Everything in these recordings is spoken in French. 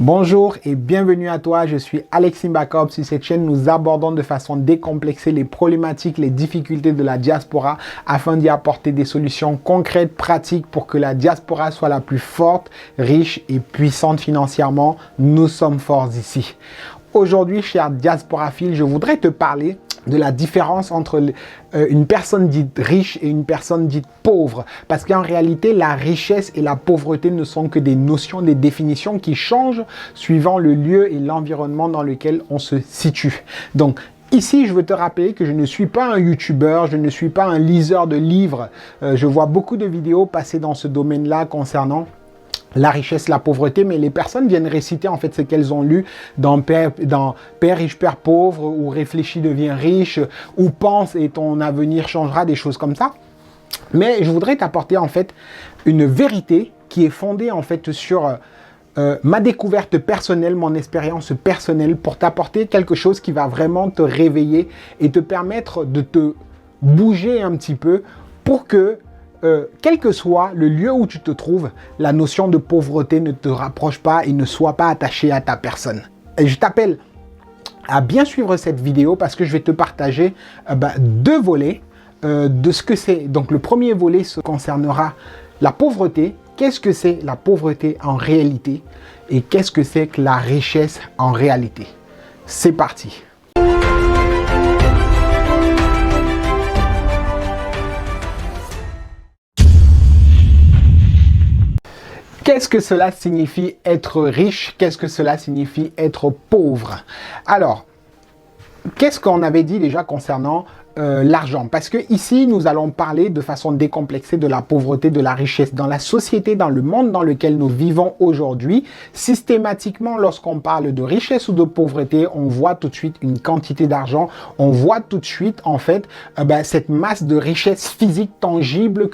Bonjour et bienvenue à toi, je suis Alexis Mbakov. Sur cette chaîne, nous abordons de façon décomplexée les problématiques, les difficultés de la diaspora afin d'y apporter des solutions concrètes, pratiques pour que la diaspora soit la plus forte, riche et puissante financièrement. Nous sommes forts ici. Aujourd'hui, cher diasporaphile, je voudrais te parler de la différence entre une personne dite riche et une personne dite pauvre. Parce qu'en réalité, la richesse et la pauvreté ne sont que des notions, des définitions qui changent suivant le lieu et l'environnement dans lequel on se situe. Donc, ici, je veux te rappeler que je ne suis pas un youtubeur, je ne suis pas un liseur de livres. Je vois beaucoup de vidéos passer dans ce domaine-là concernant la richesse, la pauvreté, mais les personnes viennent réciter en fait ce qu'elles ont lu dans Père riche, Père pauvre, ou Réfléchis, deviens riche, ou Pense et ton avenir changera, des choses comme ça. Mais je voudrais t'apporter en fait une vérité qui est fondée en fait sur ma découverte personnelle, mon expérience personnelle, pour t'apporter quelque chose qui va vraiment te réveiller et te permettre de te bouger un petit peu pour que quel que soit le lieu où tu te trouves, la notion de pauvreté ne te rapproche pas et ne soit pas attachée à ta personne. Et je t'appelle à bien suivre cette vidéo parce que je vais te partager deux volets de ce que c'est. Donc le premier volet se concernera la pauvreté. Qu'est-ce que c'est la pauvreté en réalité et qu'est-ce que c'est que la richesse en réalité? C'est parti. Qu'est-ce que cela signifie être riche? Qu'est-ce que cela signifie être pauvre? Alors, qu'est-ce qu'on avait dit déjà concernant l'argent? Parce que ici, nous allons parler de façon décomplexée de la pauvreté, de la richesse. Dans la société, dans le monde dans lequel nous vivons aujourd'hui, systématiquement, lorsqu'on parle de richesse ou de pauvreté, on voit tout de suite une quantité d'argent. On voit tout de suite, en fait, cette masse de richesse physique tangible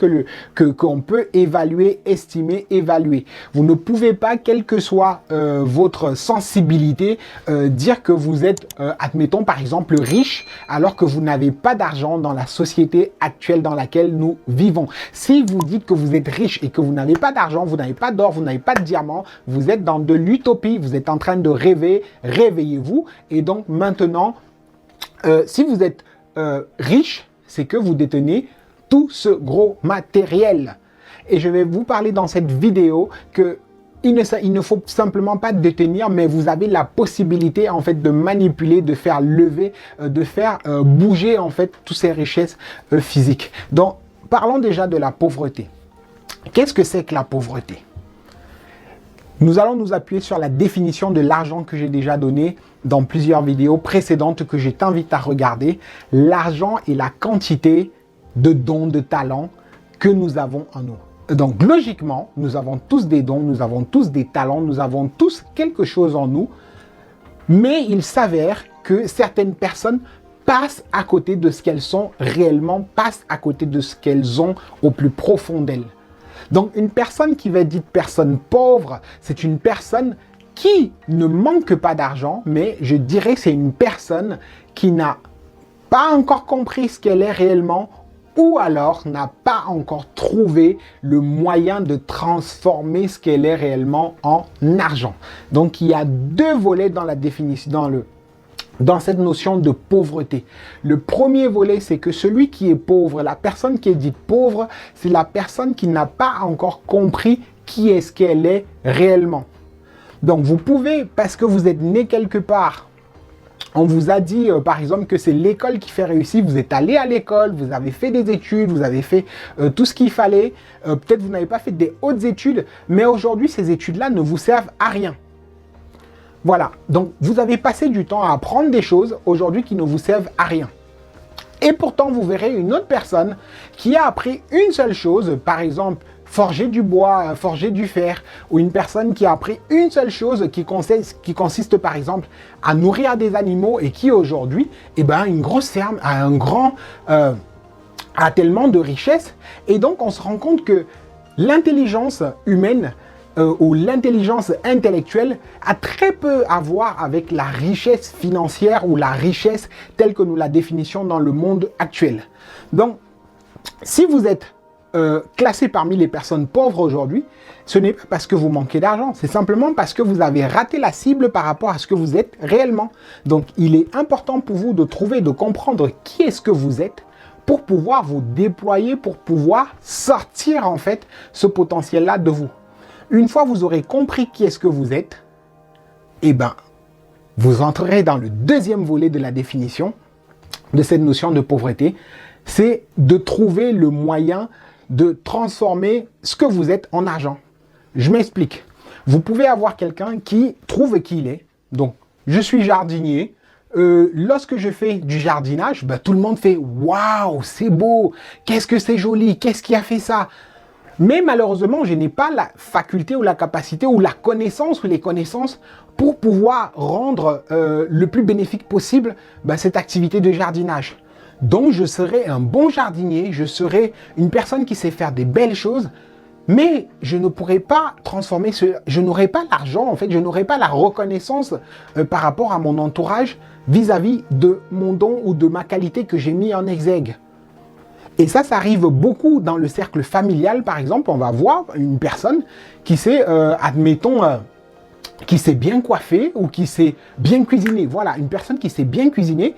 qu'on peut évaluer, estimer, évaluer. Vous ne pouvez pas, quelle que soit votre sensibilité, dire que vous êtes, admettons par exemple, riche, alors que vous n'avez pas d'argent dans la société actuelle dans laquelle nous vivons. Si vous dites que vous êtes riche et que vous n'avez pas d'argent, vous n'avez pas d'or, vous n'avez pas de diamant, vous êtes dans de l'utopie, vous êtes en train de rêver, réveillez-vous. Et donc maintenant, si vous êtes riche, c'est que vous détenez tout ce gros matériel. Et je vais vous parler dans cette vidéo que il ne faut simplement pas détenir, mais vous avez la possibilité en fait de manipuler, de faire lever, de faire bouger en fait toutes ces richesses physiques. Donc, parlons déjà de la pauvreté. Qu'est-ce que c'est que la pauvreté? Nous allons nous appuyer sur la définition de l'argent que j'ai déjà donnée dans plusieurs vidéos précédentes que je t'invite à regarder. L'argent est la quantité de dons, de talents que nous avons en nous. Donc, logiquement, nous avons tous des dons, nous avons tous des talents, nous avons tous quelque chose en nous, mais il s'avère que certaines personnes passent à côté de ce qu'elles sont réellement, passent à côté de ce qu'elles ont au plus profond d'elles. Donc, une personne qui va être dite personne pauvre, c'est une personne qui ne manque pas d'argent, mais je dirais que c'est une personne qui n'a pas encore compris ce qu'elle est réellement, ou alors n'a pas encore trouvé le moyen de transformer ce qu'elle est réellement en argent. Donc, il y a deux volets dans la définition, dans cette notion de pauvreté. Le premier volet, c'est que celui qui est pauvre, la personne qui est dite pauvre, c'est la personne qui n'a pas encore compris qui est-ce qu'elle est réellement. Donc, vous pouvez, parce que vous êtes né quelque part, on vous a dit, par exemple, que c'est l'école qui fait réussir. Vous êtes allé à l'école, vous avez fait des études, vous avez fait tout ce qu'il fallait. Peut-être vous n'avez pas fait des hautes études, mais aujourd'hui, ces études-là ne vous servent à rien. Voilà, donc vous avez passé du temps à apprendre des choses aujourd'hui qui ne vous servent à rien. Et pourtant, vous verrez une autre personne qui a appris une seule chose, par exemple, forger du bois, forger du fer, ou une personne qui a appris une seule chose qui consiste par exemple à nourrir des animaux et qui aujourd'hui, une grosse ferme a tellement de richesses. Et donc on se rend compte que l'intelligence humaine ou l'intelligence intellectuelle a très peu à voir avec la richesse financière ou la richesse telle que nous la définissons dans le monde actuel. Donc, si vous êtes classé parmi les personnes pauvres aujourd'hui, ce n'est pas parce que vous manquez d'argent, c'est simplement parce que vous avez raté la cible par rapport à ce que vous êtes réellement. Donc, il est important pour vous de trouver, de comprendre qui est-ce que vous êtes pour pouvoir vous déployer, pour pouvoir sortir en fait ce potentiel-là de vous. Une fois que vous aurez compris qui est-ce que vous êtes, eh ben, vous entrerez dans le deuxième volet de la définition de cette notion de pauvreté, c'est de trouver le moyen de transformer ce que vous êtes en argent. Je m'explique. Vous pouvez avoir quelqu'un qui trouve qui il est. Donc, je suis jardinier. Lorsque je fais du jardinage, ben, tout le monde fait « Waouh, c'est beau! Qu'est-ce que c'est joli! Qu'est-ce qui a fait ça ?» Mais malheureusement, je n'ai pas la faculté ou la capacité ou la connaissance ou les connaissances pour pouvoir rendre le plus bénéfique possible cette activité de jardinage. Donc, je serai un bon jardinier, je serai une personne qui sait faire des belles choses, mais je ne pourrai pas transformer je n'aurai pas l'argent, en fait, je n'aurai pas la reconnaissance par rapport à mon entourage vis-à-vis de mon don ou de ma qualité que j'ai mis en exergue. Et ça arrive beaucoup dans le cercle familial, par exemple. On va voir une personne qui sait, admettons, qui sait bien coiffer ou qui sait bien cuisiner. Voilà, une personne qui sait bien cuisiner.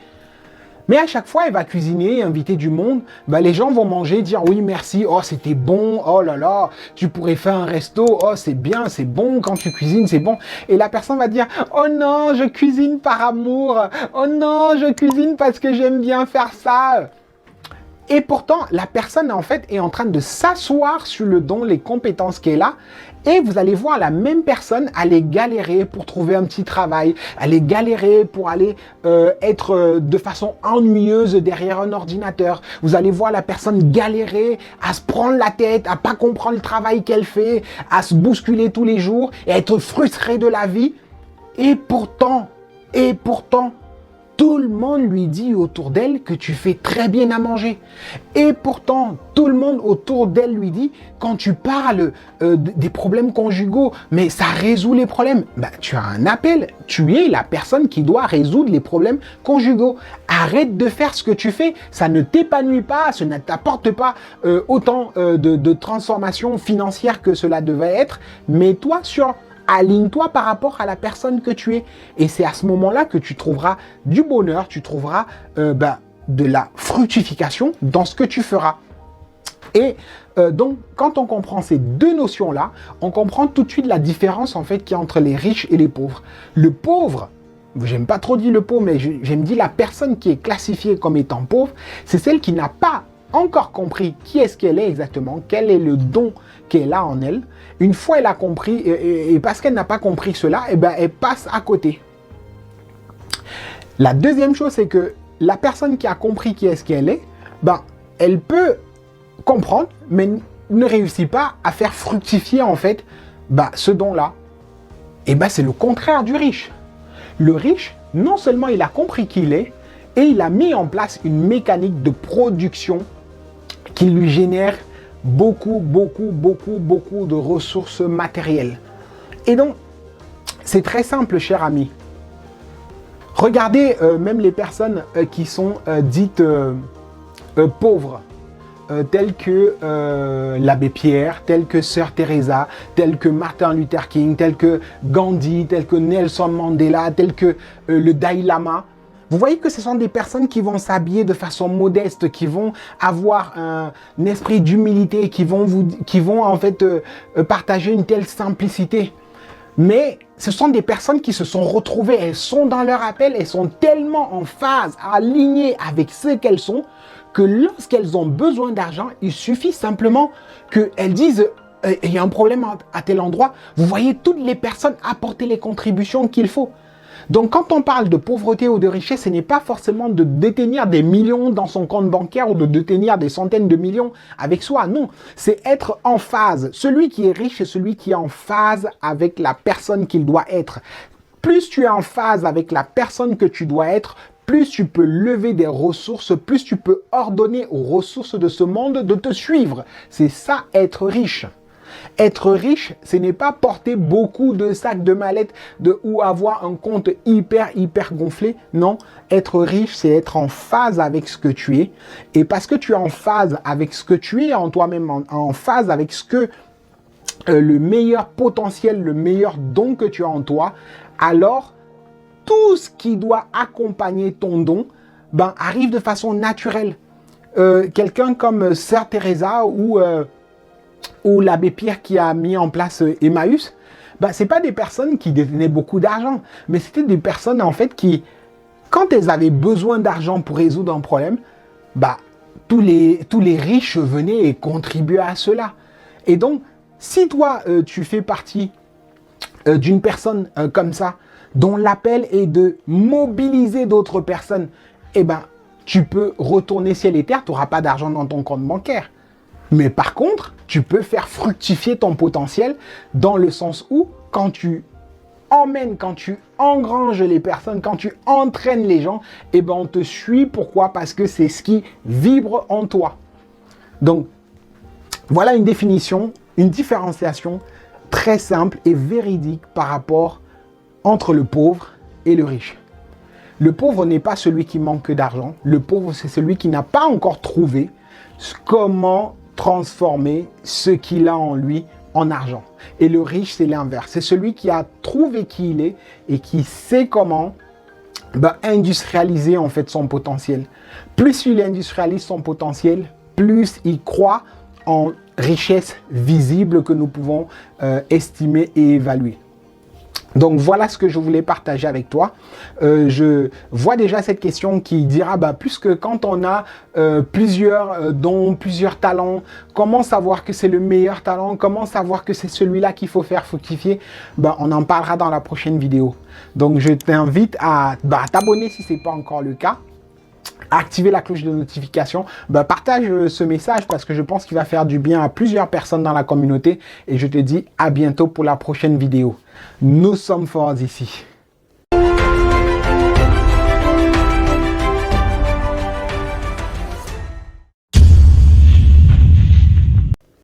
Mais à chaque fois, elle va cuisiner, inviter du monde. Les gens vont manger, dire oui, merci, oh, c'était bon, oh là là, tu pourrais faire un resto, oh, c'est bien, c'est bon, quand tu cuisines, c'est bon. Et la personne va dire, oh non, je cuisine par amour, oh non, je cuisine parce que j'aime bien faire ça. Et pourtant, la personne, en fait, est en train de s'asseoir sur le don, les compétences qu'elle a. Et vous allez voir la même personne aller galérer pour trouver un petit travail, aller galérer pour aller être de façon ennuyeuse derrière un ordinateur. Vous allez voir la personne galérer à se prendre la tête, à pas comprendre le travail qu'elle fait, à se bousculer tous les jours et à être frustrée de la vie. Et pourtant, tout le monde lui dit autour d'elle que tu fais très bien à manger. Et pourtant, tout le monde autour d'elle lui dit, quand tu parles des problèmes conjugaux, mais ça résout les problèmes. Tu as un appel, tu es la personne qui doit résoudre les problèmes conjugaux. Arrête de faire ce que tu fais, ça ne t'épanouit pas, ça ne t'apporte pas autant de transformation financière que cela devait être. Mets-toi sur... Aligne-toi par rapport à la personne que tu es. Et c'est à ce moment-là que tu trouveras du bonheur, tu trouveras de la fructification dans ce que tu feras. Et donc, quand on comprend ces deux notions-là, on comprend tout de suite la différence en fait qu'il y a entre les riches et les pauvres. Le pauvre, j'aime pas trop dire le pauvre, mais j'aime dire la personne qui est classifiée comme étant pauvre, c'est celle qui n'a pas encore compris qui est-ce qu'elle est exactement, quel est le don qu'elle a en elle. Une fois elle a compris, et parce qu'elle n'a pas compris cela, elle passe à côté. La deuxième chose, c'est que la personne qui a compris qui est-ce qu'elle est, elle peut comprendre, mais ne réussit pas à faire fructifier en fait ce don-là. Et c'est le contraire du riche. Le riche, non seulement il a compris qui il est, et il a mis en place une mécanique de production qui lui génère beaucoup de ressources matérielles. Et donc, c'est très simple, cher ami. Regardez même les personnes qui sont dites pauvres, telles que l'abbé Pierre, telles que Sœur Teresa, telles que Martin Luther King, telles que Gandhi, telles que Nelson Mandela, telles que le Dalai Lama. Vous voyez que ce sont des personnes qui vont s'habiller de façon modeste, qui vont avoir un esprit d'humilité, qui vont en fait partager une telle simplicité. Mais ce sont des personnes qui se sont retrouvées, elles sont dans leur appel, elles sont tellement en phase, alignées avec ce qu'elles sont, que lorsqu'elles ont besoin d'argent, il suffit simplement qu'elles disent il y a un problème à tel endroit. Vous voyez toutes les personnes apporter les contributions qu'il faut. Donc, quand on parle de pauvreté ou de richesse, ce n'est pas forcément de détenir des millions dans son compte bancaire ou de détenir des centaines de millions avec soi. Non, c'est être en phase. Celui qui est riche, c'est celui qui est en phase avec la personne qu'il doit être. Plus tu es en phase avec la personne que tu dois être, plus tu peux lever des ressources, plus tu peux ordonner aux ressources de ce monde de te suivre. C'est ça, être riche. Être riche, ce n'est pas porter beaucoup de sacs, de mallettes, ou avoir un compte hyper gonflé. Non, être riche, c'est être en phase avec ce que tu es. Et parce que tu es en phase avec ce que tu es en toi-même, en phase avec ce que le meilleur potentiel, le meilleur don que tu as en toi, alors tout ce qui doit accompagner ton don, ben, arrive de façon naturelle. Quelqu'un comme Sœur Teresa ou l'abbé Pierre qui a mis en place Emmaüs, ben, c'est pas des personnes qui détenaient beaucoup d'argent, mais c'était des personnes en fait qui, quand elles avaient besoin d'argent pour résoudre un problème, ben, tous les riches venaient et contribuaient à cela. Et donc, si toi, tu fais partie d'une personne comme ça, dont l'appel est de mobiliser d'autres personnes, eh ben, tu peux retourner ciel et terre, tu n'auras pas d'argent dans ton compte bancaire. Mais par contre, tu peux faire fructifier ton potentiel dans le sens où, quand tu emmènes, quand tu engranges les personnes, quand tu entraînes les gens, eh ben, on te suit. Pourquoi? Parce que c'est ce qui vibre en toi. Donc, voilà une définition, une différenciation très simple et véridique par rapport entre le pauvre et le riche. Le pauvre n'est pas celui qui manque d'argent. Le pauvre, c'est celui qui n'a pas encore trouvé comment transformer ce qu'il a en lui en argent. Et le riche, c'est l'inverse. C'est celui qui a trouvé qui il est et qui sait comment industrialiser en fait son potentiel. Plus il industrialise son potentiel, plus il croit en richesse visible que nous pouvons estimer et évaluer. Donc voilà ce que je voulais partager avec toi. Je vois déjà cette question qui dira, puisque quand on a plusieurs dons, plusieurs talents, comment savoir que c'est le meilleur talent? Comment savoir que c'est celui-là qu'il faut faire fructifier? On en parlera dans la prochaine vidéo. Donc je t'invite à t'abonner si ce n'est pas encore le cas. Activer la cloche de notification, partage ce message parce que je pense qu'il va faire du bien à plusieurs personnes dans la communauté et je te dis à bientôt pour la prochaine vidéo. Nous sommes forts ici.